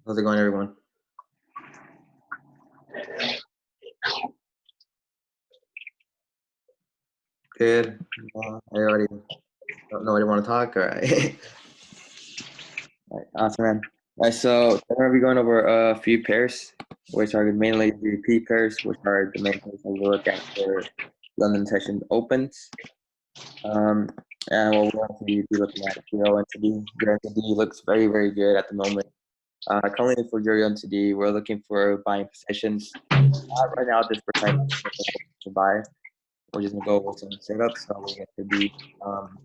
How's it going, everyone? Good. I already don't nobody want to talk. All right. All right. Awesome, man. All right. So I'm gonna be going over a few pairs, which are mainly the P pairs, which are the main pairs that we look at for London session opens. Um, and what we're going to be looking at Euro NTD. Euro NTD looks very, very good at the moment. Currently for Euro NTD, we're looking for buying positions. Right now, this percent to buy. We're just gonna go over some setups, so we get to be um,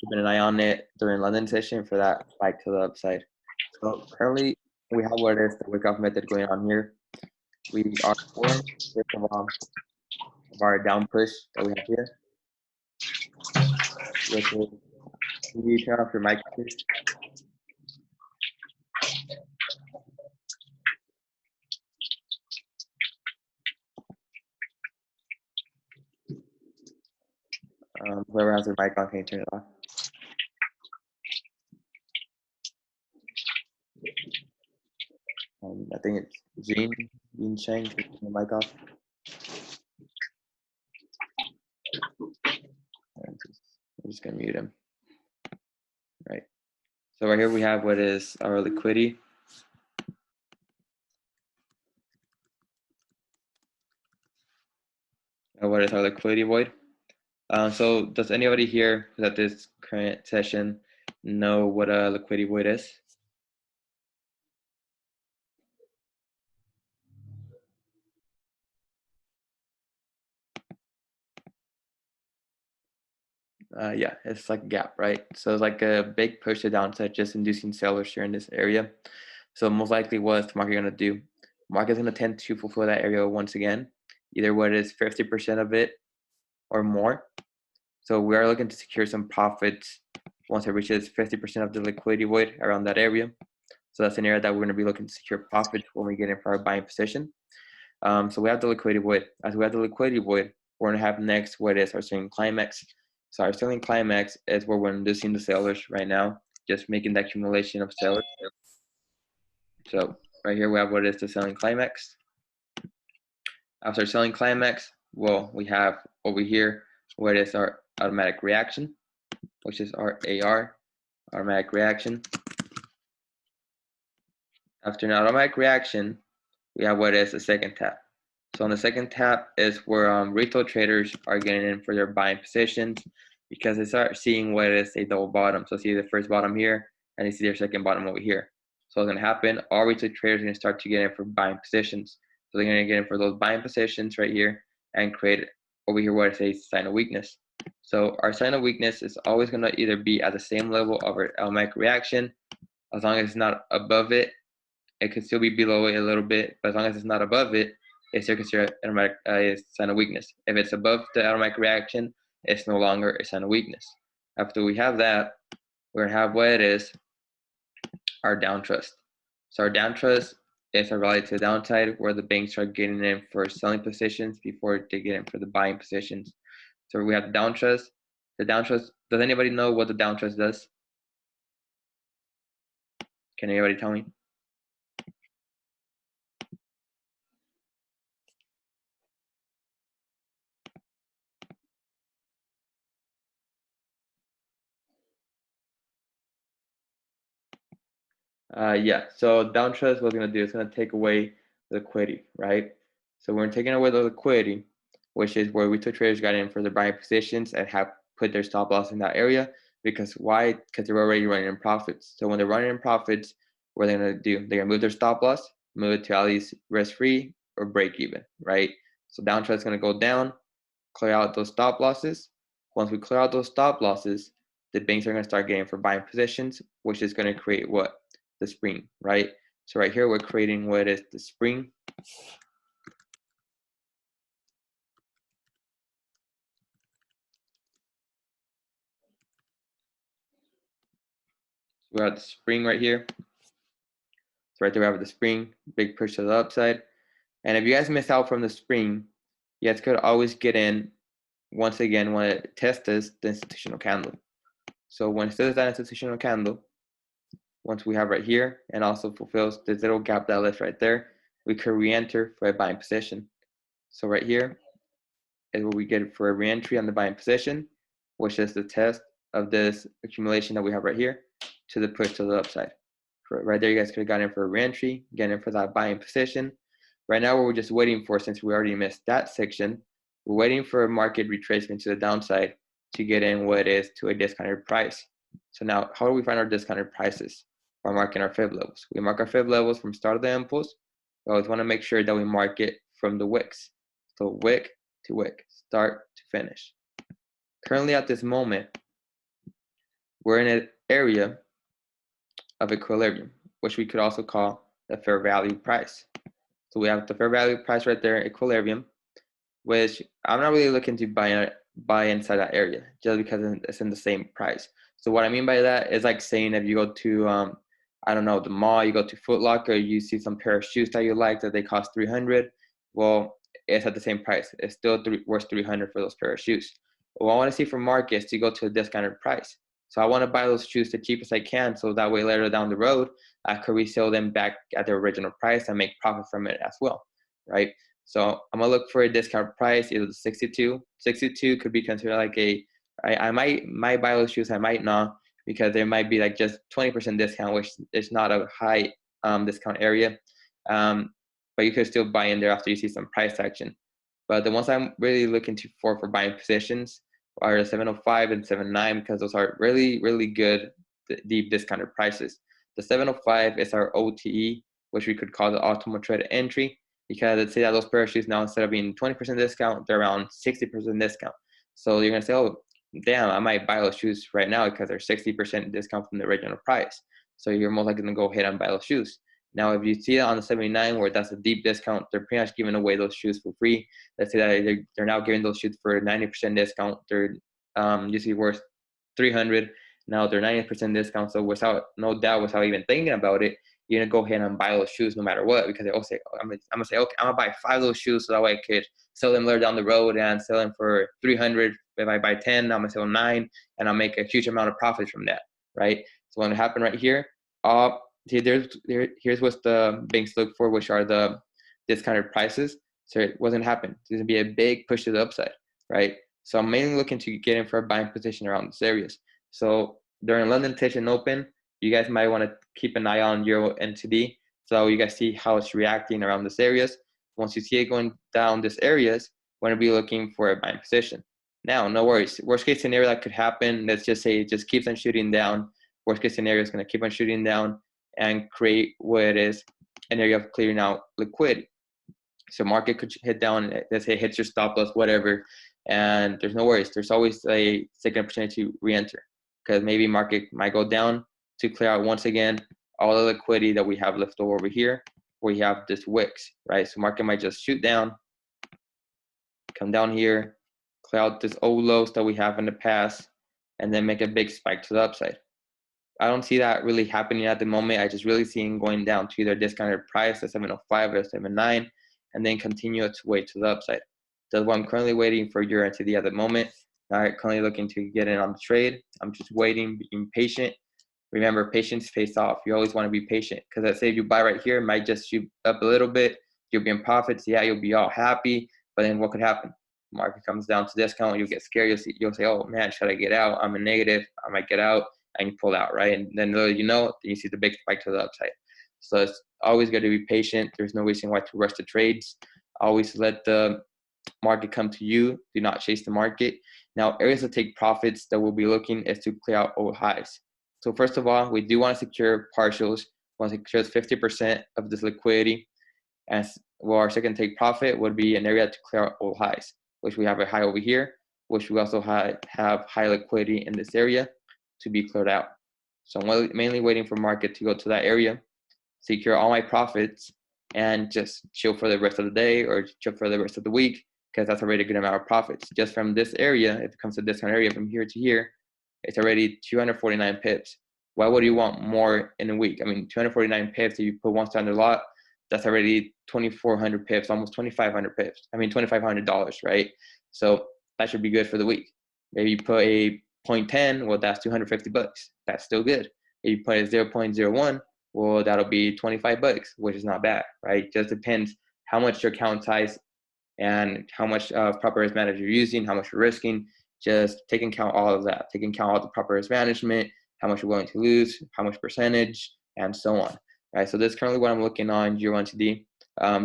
keeping an eye on it during London session for that spike to the upside. So currently we have what is the wick off method going on here. We are formed of our down push that we have here, which is, can you turn off your mic, please? Whoever has their mic on, can you turn it off? I think it's Jean Cheng, can you turn the mic off? I'm just gonna mute him. Right. So right here we have what is our liquidity. What is our liquidity void? So does anybody here who's at this current session know what a liquidity void is? Yeah, it's like a gap, right? So it's like a big push to downside, just inducing sellers here in this area. So most likely what's the market going to do? Market's going to tend to fulfill that area once again, either what is 50% of it or more. So we are looking to secure some profits once it reaches 50% of the liquidity void around that area. So that's an area that we're going to be looking to secure profits when we get in for our buying position. So we have the liquidity void. As we have the liquidity void, we're going to have next what is our selling climax. So our selling climax is where we're inducing the sellers right now, just making the accumulation of sellers. So right here we have what is the selling climax. After selling climax, well, we have over here what is our automatic reaction, which is our AR, automatic reaction. After an automatic reaction, we have what is the second tap. So on the second tap is where retail traders are getting in for their buying positions because they start seeing what is a double bottom. So see the first bottom here and you see their second bottom over here. So what's going to happen, all retail traders are going to start to get in for buying positions. So they're going to get in for those buying positions right here and create over here what is a sign of weakness. So our sign of weakness is always going to either be at the same level of our automatic reaction, as long as it's not above it. It could still be below it a little bit, but as long as it's not above it, it's still considered automatic sign of weakness. If it's above the automatic reaction, it's no longer a sign of weakness. After we have that, we're gonna have what it is, our down trust. So our down trust is a rally to the downside where the banks are getting in for selling positions before they get in for the buying positions. So we have the down trust. The down trust, does anybody know what the down trust does? Can anybody tell me? Yeah, so down trust, what it's going to do is going to take away liquidity, right? So we're taking away the liquidity, which is where retail traders got in for their buying positions and have put their stop loss in that area. Because why? Because they're already running in profits. So when they're running in profits, what are they going to do? They're going to move their stop loss, move it to at least risk-free or break even, right? So down trust is going to go down, clear out those stop losses. Once we clear out those stop losses, the banks are going to start getting for buying positions, which is going to create what? The spring, right? So right here, we're creating what is the spring. So we have the spring right here. So right there, we have the spring, big push to the upside. And if you guys miss out from the spring, you guys could always get in once again when it tests the institutional candle. So when it says that institutional candle, once we have right here, and also fulfills this little gap that left right there, we could re-enter for a buying position. So right here is what we get for a re-entry on the buying position, which is the test of this accumulation that we have right here to the push to the upside. Right there, you guys could have gotten in for a re-entry, get in for that buying position. Right now, what we're just waiting for, since we already missed that section, we're waiting for a market retracement to the downside to get in what is to a discounted price. So now, how do we find our discounted prices? By marking our fib levels. We mark our fib levels from start of the impulse. We always want to make sure that we mark it from the wicks. So wick to wick, start to finish. Currently at this moment, we're in an area of equilibrium, which we could also call the fair value price. So we have the fair value price right there, equilibrium, which I'm not really looking to buy inside that area just because it's in the same price. So what I mean by that is like saying if you go to I don't know, the mall, you go to Foot Locker, you see some pair of shoes that you like that they cost 300. Well, it's at the same price. It's still worth 300 for those pair of shoes. What I want to see from markets to go to a discounted price. So I want to buy those shoes the cheapest I can, so that way later down the road I could resell them back at their original price and make profit from it as well, right? So I'm gonna look for a discount price, either the 62. 62 could be considered like I might buy those shoes, I might not, because there might be like just 20% discount, which is not a high discount area. But you could still buy in there after you see some price action. But the ones I'm really looking for buying positions are the 705 and 79 because those are really, really good deep discounted prices. The 705 is our OTE, which we could call the optimal trade entry, because let's say that those pair of shoes now, instead of being 20% discount, they're around 60% discount. So you're gonna say, oh, damn, I might buy those shoes right now because they're 60% discount from the original price. So you're most likely gonna go ahead and buy those shoes. Now, if you see it on the 79 where that's a deep discount, they're pretty much giving away those shoes for free. Let's say that they're now giving those shoes for 90% discount. They're usually worth 300. Now they're 90% discount. So without even thinking about it, you're gonna go ahead and buy those shoes no matter what, because they all say, I'm gonna say, okay, I'm gonna buy 5 of those shoes so that way I could sell them later down the road and sell them for 300. If I buy 10, I'm gonna sell 9, and I'll make a huge amount of profit from that, right? So what happened right here, here's what the banks look for, which are the discounted prices. So it wasn't happening. There's gonna be a big push to the upside, right? So I'm mainly looking to get in for a buying position around these areas. So during London Session Open, you guys might want to keep an eye on Euro NTD, so you guys see how it's reacting around these areas. Once you see it going down these areas, we're going to be looking for a buying position. Now, no worries. Worst case scenario that could happen, let's just say it just keeps on shooting down. Worst case scenario is going to keep on shooting down and create what it is an area of clearing out liquidity. So market could hit down, let's say it hits your stop loss, whatever, and there's no worries. There's always a second opportunity to re-enter, because maybe market might go down to clear out once again all the liquidity that we have left over here, where you have this wicks, right? So market might just shoot down, come down here, clear out this old lows that we have in the past, and then make a big spike to the upside. I don't see that really happening at the moment. I just really see it going down to either discounted price at 705 or 79, and then continue its way to the upside. That's what I'm currently waiting for Euro NTD at the moment. I'm currently looking to get in on the trade. I'm just waiting, being patient. Remember, patience pays off. You always want to be patient, because let's say if you buy right here, it might just shoot up a little bit. You'll be in profits. Yeah, you'll be all happy. But then what could happen? Market comes down to discount. You'll get scared. You'll say, oh, man, should I get out? I'm a negative. I might get out. And you pull out, right? And then then you see the big spike to the upside. So it's always got to be patient. There's no reason why to rush the trades. Always let the market come to you. Do not chase the market. Now, areas to take profits that we'll be looking is to clear out old highs. So first of all, we do want to secure partials. We want to secure 50% of this liquidity. As well, our second take profit would be an area to clear out old highs, which we have a high over here, which we also have high liquidity in this area to be cleared out. So I'm mainly waiting for market to go to that area, secure all my profits, and just chill for the rest of the day or chill for the rest of the week, because that's already a good amount of profits. Just from this area, if it comes to discount area from here to here, it's already 249 pips. Why would you want more in a week? I mean, 249 pips, if you put one standard lot, that's already 2,400 pips, almost 2,500 pips. I mean, $2,500, right? So that should be good for the week. Maybe you put a 0.10, well, that's $250. That's still good. If you put it 0.01, well, that'll be 25 bucks, which is not bad, right? Just depends how much your account size and how much proper risk management you're using, how much you're risking. Just take into account all of that. Take into account all the proper risk management, how much you're willing to lose, how much percentage, and so on. Right. So this is currently what I'm looking on Euro NTD.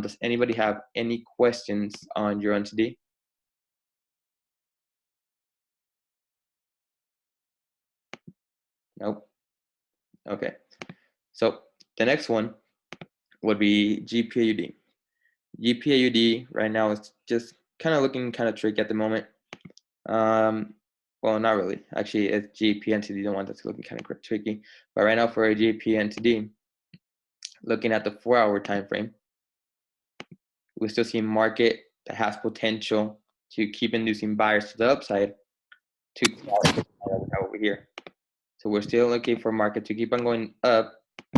Does anybody have any questions on Euro NTD? Nope. Okay. So the next one would be GPAUD. GPAUD right now is just kind of looking kind of tricky at the moment. Well, not really. Actually, it's GPNTD, the one that's looking kind of tricky. But right now for a GPNTD, looking at the 4-hour time frame, we still see a market that has potential to keep inducing buyers to the upside to over here. So we're still looking for market to keep on going up.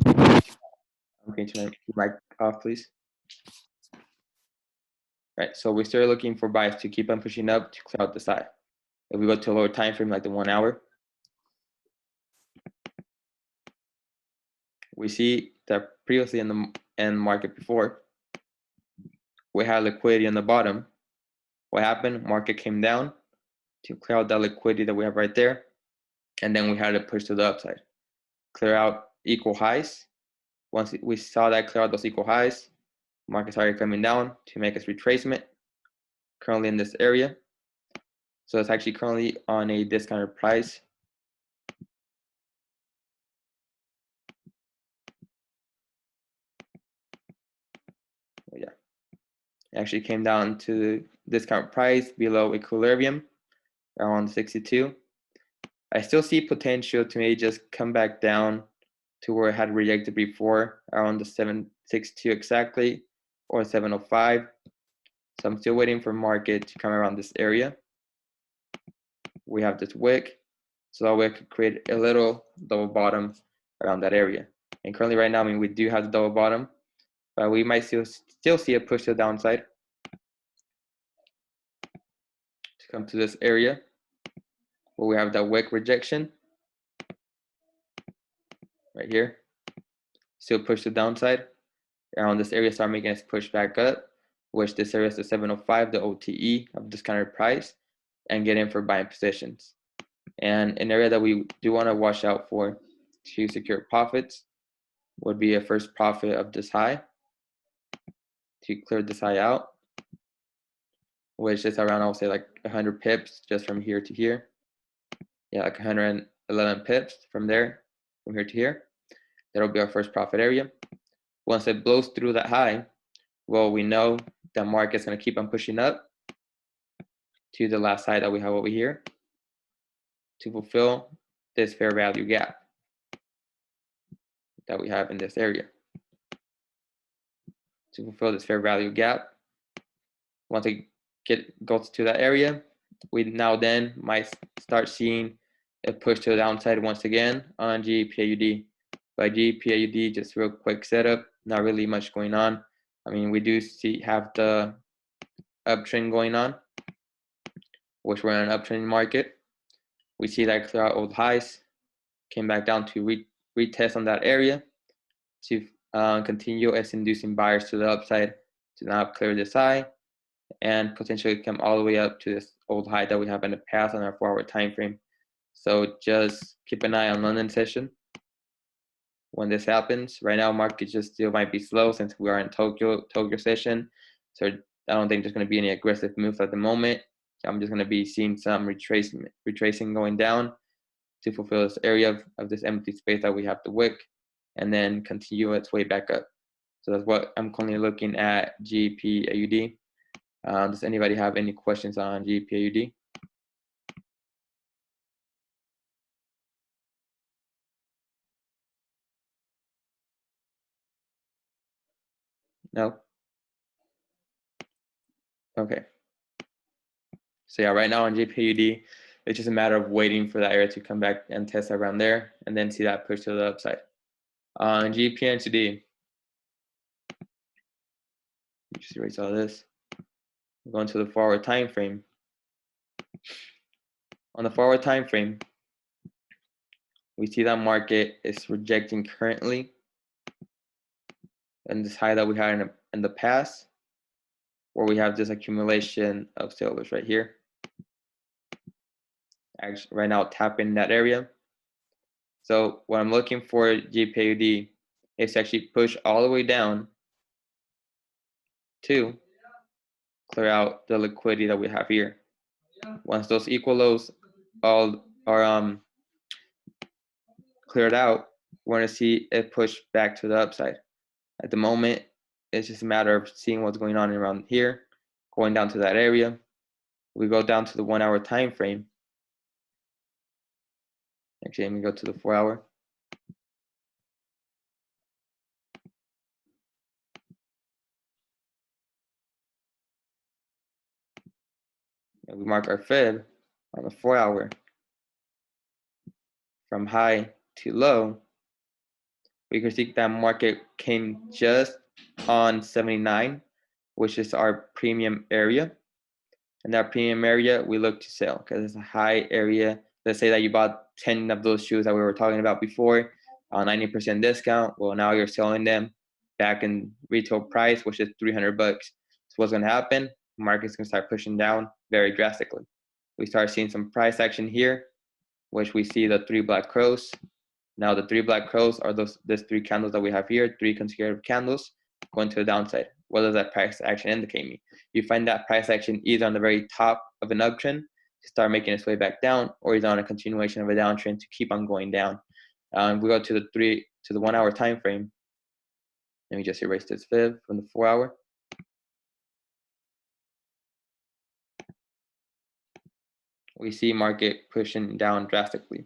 I'm going to turn my mic off, please. Right. So we're still looking for buyers to keep on pushing up to clear out the side. If we go to a lower time frame, like the 1 hour, we see that previously in the market before, we had liquidity on the bottom. What happened? Market came down to clear out that liquidity that we have right there, and then we had to push to the upside, clear out equal highs. Once we saw that clear out those equal highs, market started coming down to make its retracement. Currently in this area, so it's actually currently on a discounted price. Oh, yeah, it actually came down to discount price below equilibrium around 62. I still see potential to maybe just come back down to where it had rejected before, around the 762 exactly, or 705. So I'm still waiting for market to come around this area. We have this wick, so that we could create a little double bottom around that area. And currently right now, I mean, we do have the double bottom, but we might still see a push to the downside to come to this area where we have that wick rejection right here. Still push to the downside. Around this area, start making us push back up, which this area is the 705, the OTE of discounted price, and get in for buying positions. And an area that we do want to watch out for to secure profits would be a first profit of this high to clear this high out, which is around, I'll say, like 100 pips just from here to here. Yeah, like 111 pips from there, from here to here. That'll be our first profit area. Once it blows through that high, well, we know the market's going to keep on pushing up to the last side that we have over here to fulfill this fair value gap that we have in this area. To fulfill this fair value gap, once it goes to that area, we now then might start seeing a push to the downside once again on GPAUD. By GPAUD, just real quick setup, not really much going on. I mean, we do have the uptrend going on, which we're in an uptrend market. We see that clear out old highs, came back down to retest on that area to continue as inducing buyers to the upside to now clear this high and potentially come all the way up to this old high that we have in the past on our 4-hour time frame. So just keep an eye on London session when this happens. Right now, market just still might be slow since we are in Tokyo session. So I don't think there's going to be any aggressive moves at the moment. I'm just going to be seeing some retracing going down to fulfill this area of this empty space that we have to wick, and then continue its way back up. So that's what I'm currently looking at GPAUD. Does anybody have any questions on GPAUD? No? Okay. So yeah, right now on GPAUD, it's just a matter of waiting for that area to come back and test around there, and then see that push to the upside. On GPNTD, just erase all this. Going to the forward time frame. On the forward time frame, We see that market is rejecting currently, and this high that we had in the past, where we have this accumulation of sellers right here. Actually, right now tapping that area. So what I'm looking for GPUD is to actually push all the way down to clear out the liquidity that we have here. Once those equal lows all are cleared out, we're going to see it push back to the upside. At the moment, it's just a matter of seeing what's going on around here, going down to that area. We go down to the 1 hour time frame. Actually, let me go to the 4 hour. And we mark our fib on the 4 hour from high to low. We can see that market came just on 79, which is our premium area. And that premium area, we look to sell because it's a high area. Let's say that you bought 10 of those shoes that we were talking about before on 90% discount. Well, now you're selling them back in retail price, which is 300 bucks. So what's going to happen? The market's going to start pushing down very drastically. We start seeing some price action here, which we see the 3 black crows. Now the 3 black crows are these 3 candles that we have here, 3 consecutive candles going to the downside. What does that price action indicate me? You find that price action either on the very top of an uptrend to start making its way back down, or either on a continuation of a downtrend to keep on going down. We go to the 1 hour time frame. Let me just erase this fib from the 4 hour. We see market pushing down drastically.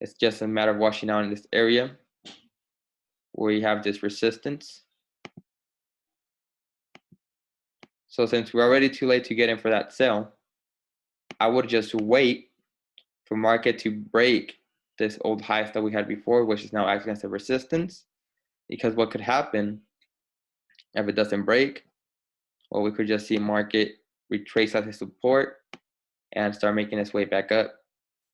It's just a matter of washing out in this area where you have this resistance. So since we're already too late to get in for that sell, I would just wait for market to break this old highs that we had before, which is now acting as a resistance. Because what could happen if it doesn't break? Well, we could just see market retrace as a support and start making its way back up.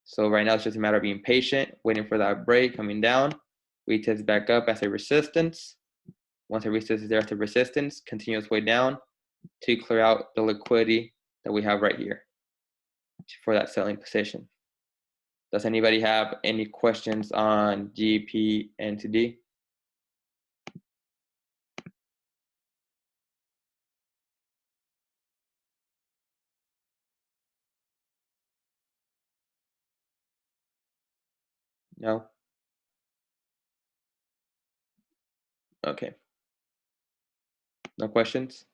So right now it's just a matter of being patient, waiting for that break, coming down, retest back up as a resistance. Once it retests there as a resistance, continue its way down to clear out the liquidity that we have right here for that selling position. Does anybody have any questions on GP and TD? No? Okay. No questions?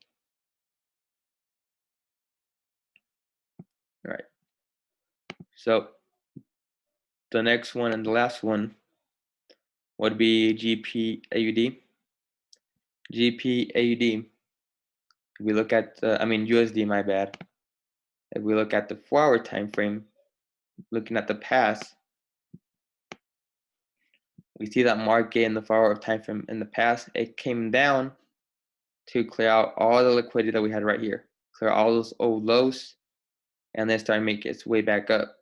All right. So the next one and the last one would be GPAUD. GPAUD, if we look at, USD, my bad. If we look at the 4 hour time frame, looking at the past, we see that market in the 4 hour time frame in the past, it came down to clear out all the liquidity that we had right here, clear all those old lows, and then start making its way back up.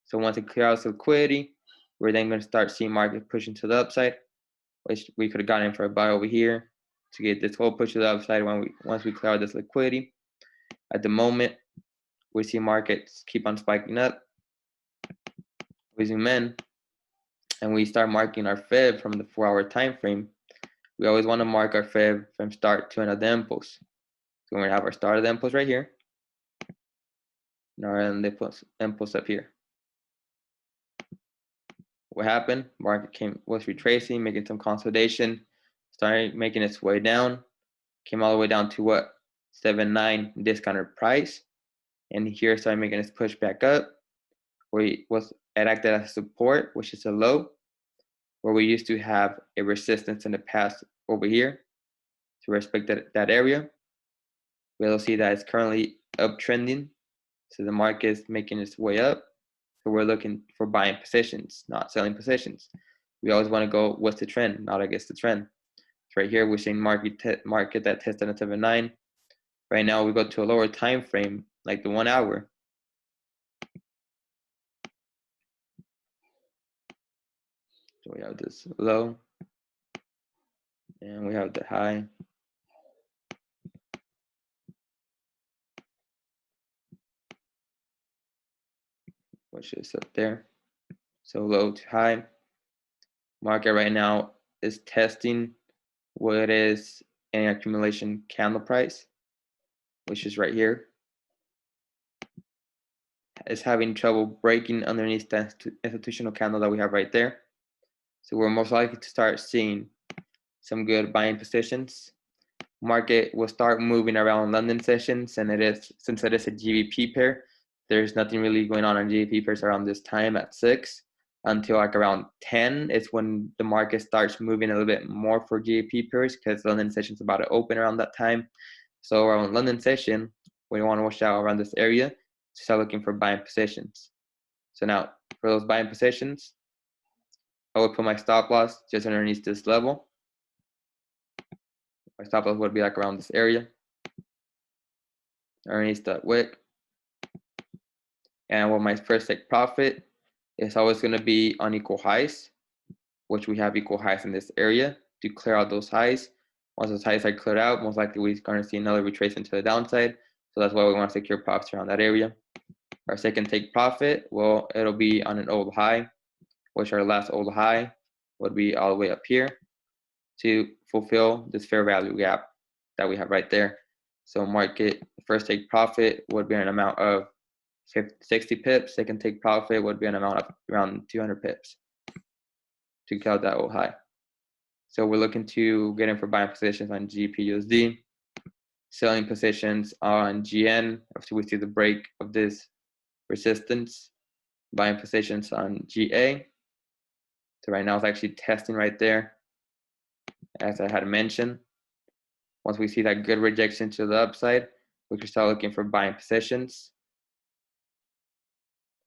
So once it clears out the liquidity, we're then going to start seeing market pushing to the upside, which we could have gotten in for a buy over here to get this whole push to the upside once we clear out this liquidity. At the moment, we see markets keep on spiking up. We zoom in and we start marking our fib from the 4 hour time frame. We always want to mark our fib from start to end of the impulse. So we're going to have our start of the impulse right here, and our end of the impulse up here. What happened? Market was retracing, making some consolidation, started making its way down, came all the way down to what? 79 discounted price. And here started making its push back up, where it acted as support, which is a low, where we used to have a resistance in the past over here to respect that area. We'll see that it's currently uptrending, so the market is making its way up. So we're looking for buying positions, not selling positions. We always want to go what's the trend, not against the trend. So right here we're seeing market that tested at 79. Right now we go to a lower time frame, like the 1 hour. So we have this low, and we have the high. Which is up there. So low to high. Market right now is testing what is an accumulation candle price, which is right here. It's having trouble breaking underneath the institutional candle that we have right there. So we're most likely to start seeing some good buying positions. Market will start moving around London sessions, and since it is a GBP pair, there's nothing really going on GBP pairs around this time at 6 until like around 10. It's when the market starts moving a little bit more for GBP pairs because London session's about to open around that time. So around London session, we want to watch out around this area to start looking for buying positions. So now for those buying positions, I would put my stop loss just underneath this level. My stop loss would be like around this area, underneath that wick. And what my first take profit is always going to be on equal highs, which we have equal highs in this area to clear out those highs. Once those highs are cleared out, most likely we're going to see another retracement to the downside. So that's why we want to secure profits around that area. Our second take profit, well, it'll be on an old high, which our last old high would be all the way up here to fulfill this fair value gap that we have right there. So market first take profit would be an amount of 60 pips. Second take profit would be an amount of around 200 pips to count that old high. So we're looking to get in for buying positions on GBP/USD, selling positions on GN after we see the break of this resistance, buying positions on GA. So right now it's actually testing right there, as I had mentioned. Once we see that good rejection to the upside, we can start looking for buying positions.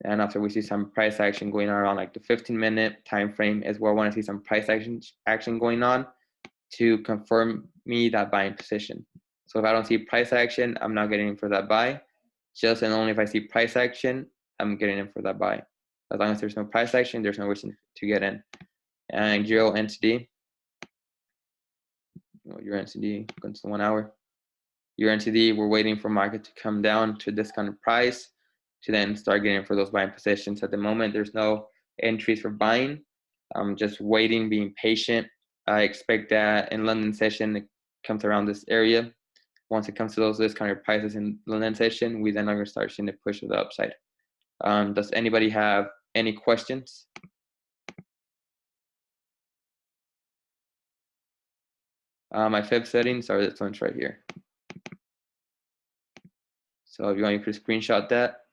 And after we see some price action going on around like the 15-minute time frame is where I want to see some price action going on to confirm me that buying position. So if I don't see price action, I'm not getting in for that buy. Just and only if I see price action, I'm getting in for that buy. As long as there's no price action, there's no reason to get in. And Euro NTD, Euro NTD going to the 1 hour. Euro NTD, we're waiting for market to come down to this kind of price to then start getting for those buying positions. At the moment, there's no entries for buying. I'm just waiting, being patient. I expect that in London session, it comes around this area. Once it comes to those discounted prices in London session, we then are going to start seeing the push of the upside. Does anybody have any questions? My fib settings are this ones right here. So if you want, you could screenshot that.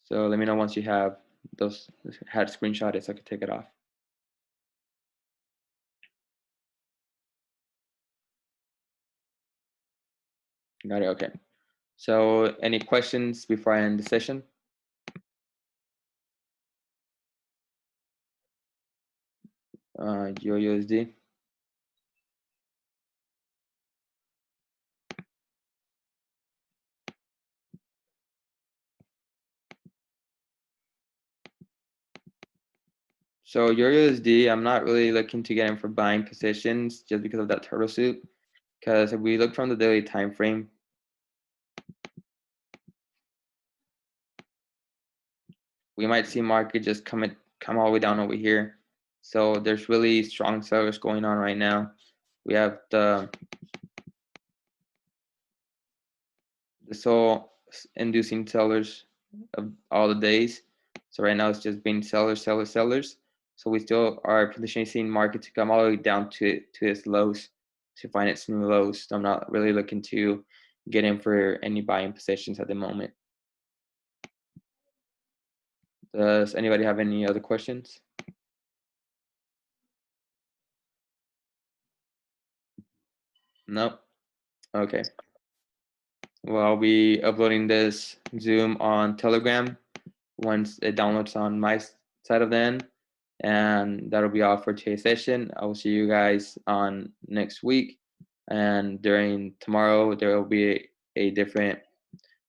So let me know once you have those had screenshotted so I could take it off. Got it, okay. So any questions before I end the session? USD. So USD, I'm not really looking to get in for buying positions just because of that turtle soup. Because if we look from the daily time frame, we might see market just come all the way down over here. So there's really strong sellers going on right now. We have the sole inducing sellers of all the days. So right now it's just being sellers. So we still are potentially seeing market to come all the way down to its lows to find its new lows. So I'm not really looking to get in for any buying positions at the moment. Does anybody have any other questions? Nope. Okay. Well, I'll be uploading this Zoom on Telegram once it downloads on my side of the end. And that'll be all for today's session. I will see you guys on next week. And during tomorrow, there will be a different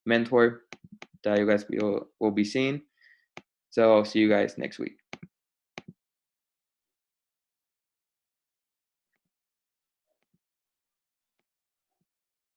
mentor that you guys will be seeing. So I'll see you guys next week.